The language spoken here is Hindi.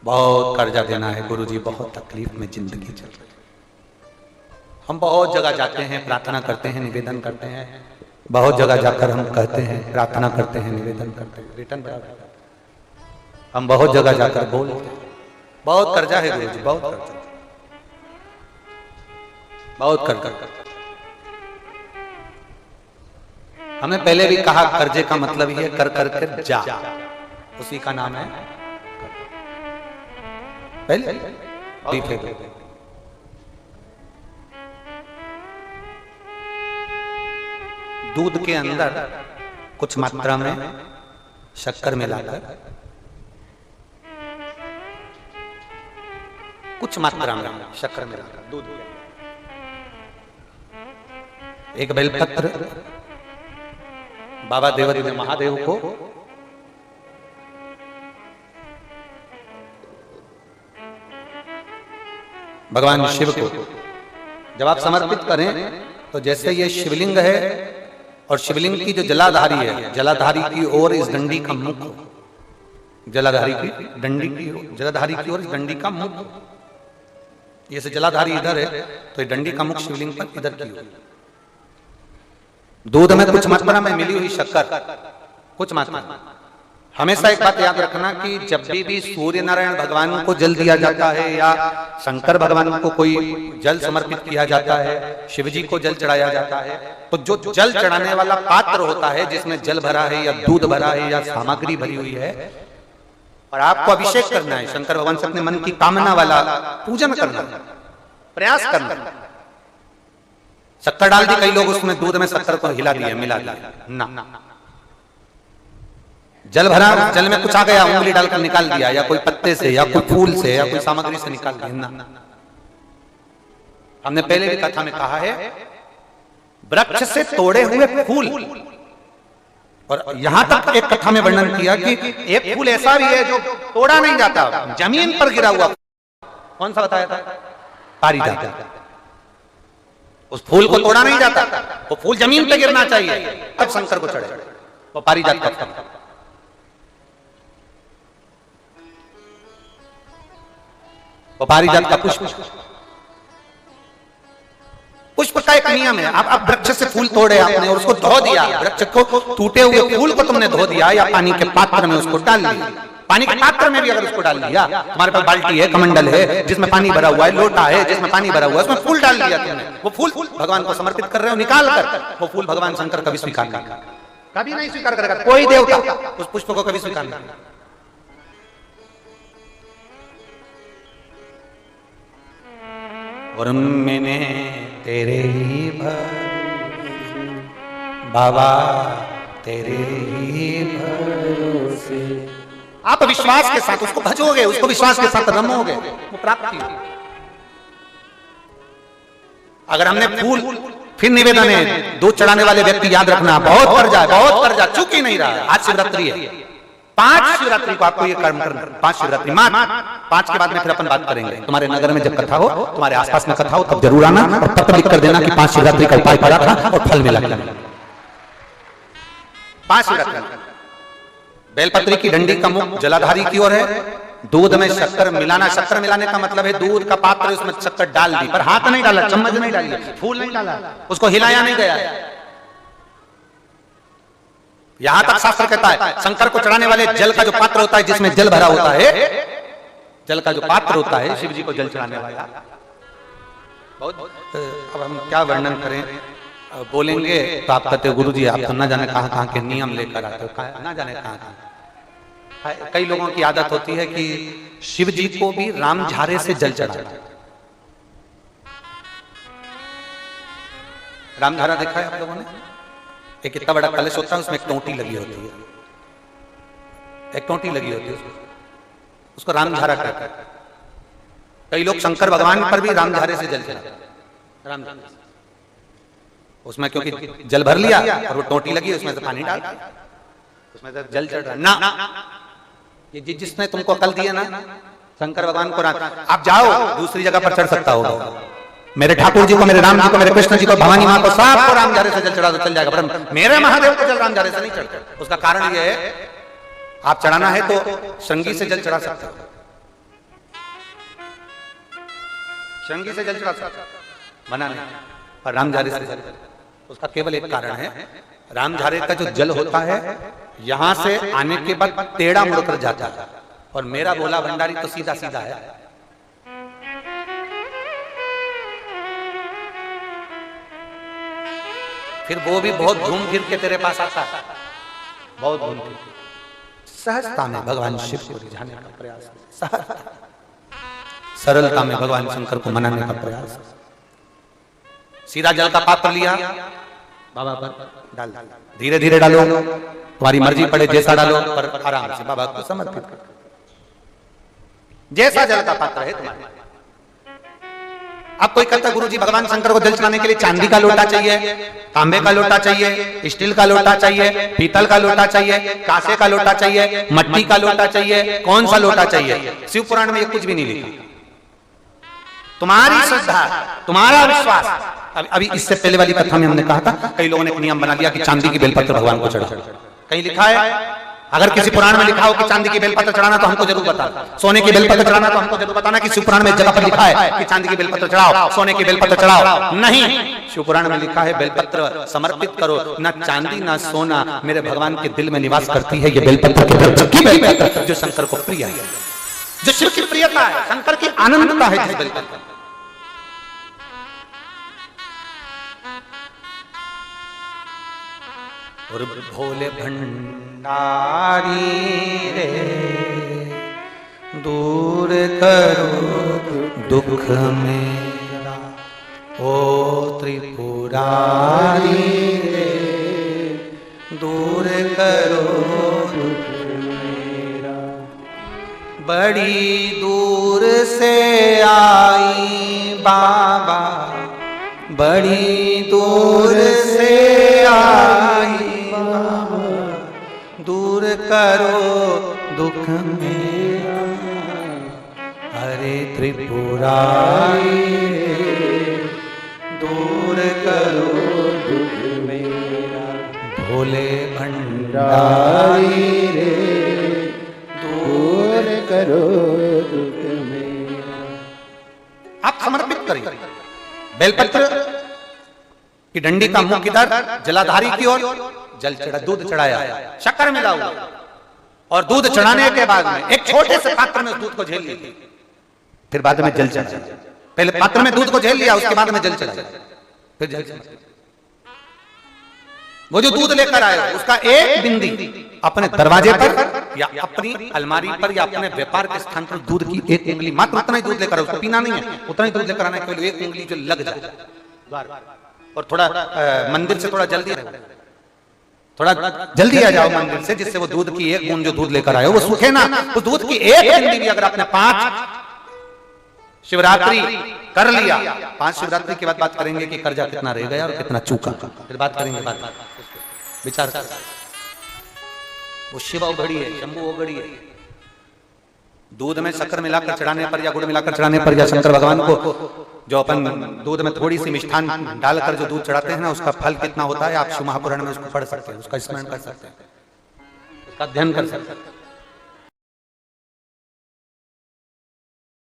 बहुत कर्जा देना है गुरुजी, बहुत तकलीफ में जिंदगी चल रही है। हम बहुत जगह जाते हैं, प्रार्थना करते हैं, निवेदन करते हैं, बहुत जगह जाकर हम कहते हैं, प्रार्थना करते हैं, निवेदन करते हैं, रिटर्न हम बहुत जगह जाकर बोलते हैं बहुत कर्जा है गुरुजी, बहुत कर्जा, बहुत कर्जा। हमने पहले भी कहा कर्जे का मतलब ही है कर कर कर जा, उसी का नाम है पहले। दूध के अंदर कुछ मात्रा में शक्कर मिलाकर, कुछ मात्रा में शक्कर मिलाकर दूध, एक बेलपत्र बाबा देवादिदेव महादेव को भगवान शिव को जब आप समर्पित करें तो जैसे ये शिवलिंग है और शिवलिंग की जो जलाधारी है, जलाधारी की ओर इस डंडी का मुख, जलाधारी की डंडी की, जलाधारी की ओर इस डंडी का मुख, ये से जलाधारी इधर है तो ये डंडी का मुख शिवलिंग पर इधर की ओर। दूध में कुछ मात्रा में मिली हुई शक्कर, कुछ मात्रा। हमेशा एक बात याद रखना कि जब भी सूर्य नारायण भगवान को जल दिया जाता है या शंकर भगवान को कोई जल समर्पित किया जाता है, शिव जी को जल चढ़ाया जाता है, तो जो जल चढ़ाने वाला पात्र होता है जिसमें जल भरा है या दूध भरा है या सामग्री भरी हुई है, और आपको अभिषेक करना है, शंकर भगवान से अपने मन की कामना वाला पूजन करना, प्रयास करना। शक्कर डाल दी, कई लोग उसमें दूध में शक्कर को हिला दिया, मिला दिया, ना। जल भरा, जल में कुछ आ गया, उंगली डालकर निकाल दिया, या कोई पत्ते से या कोई फूल से या कोई सामग्री से निकाल दिया, ना। हमने पहले भी कथा में कहा है, वृक्ष से तोड़े हुए फूल, और यहां तक एक कथा में वर्णन किया कि एक फूल ऐसा भी है जो तोड़ा नहीं जाता, जमीन पर गिरा हुआ। कौन सा बताया था? पारिजात। उस फूल को तोड़ा नहीं जाता, वो फूल जमीन पे गिरना चाहिए तब शंकर को चढ़े, वो पारिजात का फल। वो पारिजात का पुष्प, पुष्प का एक नियम है। आप वृक्ष से फूल तोड़े आपने और उसको धो दिया, वृक्ष को, टूटे हुए फूल को तुमने धो दिया या पानी के पात्र में उसको डाल दिया, पानी के पात्र में भी अगर उसको डाल दिया, तुम्हारे पास बाल्टी है, कमंडल है जिसमें पानी भरा हुआ है, लोटा है जिसमें पानी भरा हुआ है, उसमें फूल डाल दिया तुमने, वो फूल भगवान को समर्पित कर रहे हो, निकाल कर वो फूल भगवान शंकर कभी स्वीकार नहीं करेगा, कभी नहीं स्वीकार करेगा, कोई देवता उस पुष्प को कभी स्वीकार नहीं करेगा। और मैंने तेरे ही बाबा तेरे ही भरोसे, आप विश्वास के साथ उसको भजोगे, उसको विश्वास के साथ रमोगे, वो प्राप्ति। अगर हमने फूल, फिर निवेदन है, दूध चढ़ाने वाले व्यक्ति याद रखना, बहुत कर्जा चूक ही नहीं रहा। आज शिवरात्रि है, 5 शिवरात्रि को आपको ये कर्म करना, 5 शिवरात्रि, 5 के बाद में फिर अपन बात करेंगे। तुम्हारे नगर में जब कथा हो, तुम्हारे आसपास में कथा हो, तब जरूर आना और पत्र लिख कर देना कि 5 शिवरात्रि का उपाय करा था और फल मिला। 5 शिवरात्रि, बेलपत्री की डंडी का मुख जलाधारी की ओर है, दूध में शक्कर मिलाना, शक्कर मिलाने का मतलब है दूध का पात्र, उसमें शक्कर डाल दी, पर हाथ नहीं डाला, चम्मच नहीं डाली, फूल नहीं डाला, उसको हिलाया नहीं गया। यहां तक शास्त्र कहता है शंकर को चढ़ाने वाले जल का जो पात्र होता है, जिसमें जल भरा होता है, जल का जो पात्र होता है, शिव जी को जल चढ़ाने वाला बहुत। अब हम क्या वर्णन करें, बोलेंगे तो आप कहते हो गुरुजी आप तो ना जाने कहां के नियम लेकर आते हो, ना जाने कहां। कई लोगों की आदत होती है कि शिव जी को भी रामझारे से जल चढ़ाना। रामझारा देखा है आप लोगों ने? एक इतना बड़ा कलश होता है, उसमें एक टोंटी लगी होती है, एक टोंटी लगी होती है, उसको रामझारा कहते हैं। कई लोग शंकर भगवान पर भी रामझारे से जल चढ़ाते हैं, रामझारे उसमें, क्योंकि जल भर लिया और वो टोंटी लगी, उसमें से पानी डाल, उसमें से जल चढ़ रहा। ना, ये जिसने तुमको अकल दी है ना, शंकर भगवान को, आप जाओ दूसरी जगह पर चढ़ सकता होगा, मेरे ठाकुर जी को, मेरे राम जी को, मेरे कृष्ण जी को, भवानी मां को, सबको रामझारे से जल चढ़ा दो, चल जाएगा, पर मेरे महादेव को जल रामझारे से नहीं चढ़ता। उसका कारण यह है, आप चढ़ाना है तो श्रृंगी से जल चढ़ा सकते हो, शंगी से जल चढ़ा सकता, मना नहीं, पर रामझारे से उसका केवल एक कारण है, रामझारे का जो जल होता है यहां से आने के बाद टेढ़ा मुड़कर जाता है, और मेरा भोला भंडारी तो सीधा सीधा है। फिर वो भी बहुत घूम फिर के तेरे पास आता है, बहुत घूम फिर, सहजता में भगवान शिव को रिझाने का प्रयास, सरलता में भगवान शंकर को मनाने का प्रयास। सीधा जल का पात्र लिया, बाबा पर डाल, धीरे धीरे डालो, तुम्हारी मर्जी पड़े जैसा डालो, पर आराम से बाबा को समर्पित करो, जैसा जल का पात्र है तुम्हारे। अब कोई कहता है गुरुजी भगवान शंकर को जल चढ़ाने के लिए चांदी का लोटा चाहिए, तांबे का लोटा चाहिए, स्टील का लोटा चाहिए, पीतल का लोटा चाहिए, कांसे का लोटा चाहिए, मट्टी का लोटा चाहिए, कौन सा लोटा चाहिए? शिव पुराण में ये कुछ भी नहीं लिखा। तुम्हारी श्रद्धा, तुम्हारा विश्वास। अभी इससे पहले वाली कथा में हमने कहा था, कई लोगों ने एक नियम बना लिया कि चांदी की बेलपत्र भगवान को चढ़ाओ। कहीं लिखा है? अगर किसी पुराण में लिखा हो कि चांदी की बेलपत्र चढ़ाना तो हमको जरूर बताना, सोने की बेलपत्र चढ़ाना तो हमको जरूर बताना कि शिव पुराण में जगह पर लिखा है कि चांदी की बेलपत्र चढ़ाओ, सोने की बेलपत्र चढ़ाओ। नहीं, शिव पुराण में लिखा है बेलपत्र समर्पित करो, ना चांदी ना सोना, मेरे भगवान के दिल में निवास करती है ये बेलपत्र की बेलपत्र, जो शंकर को प्रिय है, जो शिव की प्रियता है, शंकर की आनंदता है जिस बेलपत्र। और भोले भंडारी रे दूर करो दुख मेरा, ओ त्रिपुरारी रे दूर करो दुख मेरा। बड़ी दूर से आई बाबा, बड़ी दूर से आई बाबा, दूर करो दुख मेरा, हरे त्रिपुरारी दूर करो दुख मेरा, भोले भंडारी रे दूर करो दुख मेरा। आप समर्पित करिए बेलपत्र की डंडी का मुख इधर, जलाधारी की ओर, जल चढ़ा, दूध चढ़ाया, शक्कर मिला हुआ, और दूध चढ़ाने के बाद में एक छोटे से पात्र में उस दूध को झेल लिया, फिर बाद में जल चढ़ाया। पहले पात्र में दूध को झेल लिया, उसके बाद में जल चढ़ाया, फिर जल चढ़ाया। वो जो दूध लेकर आए उसका एक बिंदी अपने दरवाजे पर या अपनी अलमारी पर या अपने व्यापार के स्थान पर दूध की एक उंगली, मात्र उतना ही दूध लेकर, उसको पीना नहीं है, उतना ही दूध लेकर आना है, एक उंगली जो लग जाए, और थोड़ा मंदिर से थोड़ा जल्दी आ जाओ मंदिर से, जिससे वो दूध की एक बूंद जो दूध लेकर आए वो सूखे ना। उस दूध की एक बूंद भी अगर आपने 5 शिवरात्रि कर लिया, 5 शिवरात्रि के बाद बात करेंगे कि कर्जा कितना रह गया और कितना चूका, फिर बात करेंगे, बात विचार कर। वो शिव उघड़ी है, शंभु उघड़ी है। दूध में शक्कर मिलाकर चढ़ाने पर या गुड़ मिलाकर चढ़ाने पर या शंकर भगवान को जो अपन दूध में थोड़ी सी मिष्ठान डालकर जो दूध चढ़ाते हैं ना, उसका फल कितना होता है आप शिव महापुराण में उसको पढ़ सकते हैं, उसका स्मरण कर सकते हैं, उसका अध्ययन कर सकते हैं।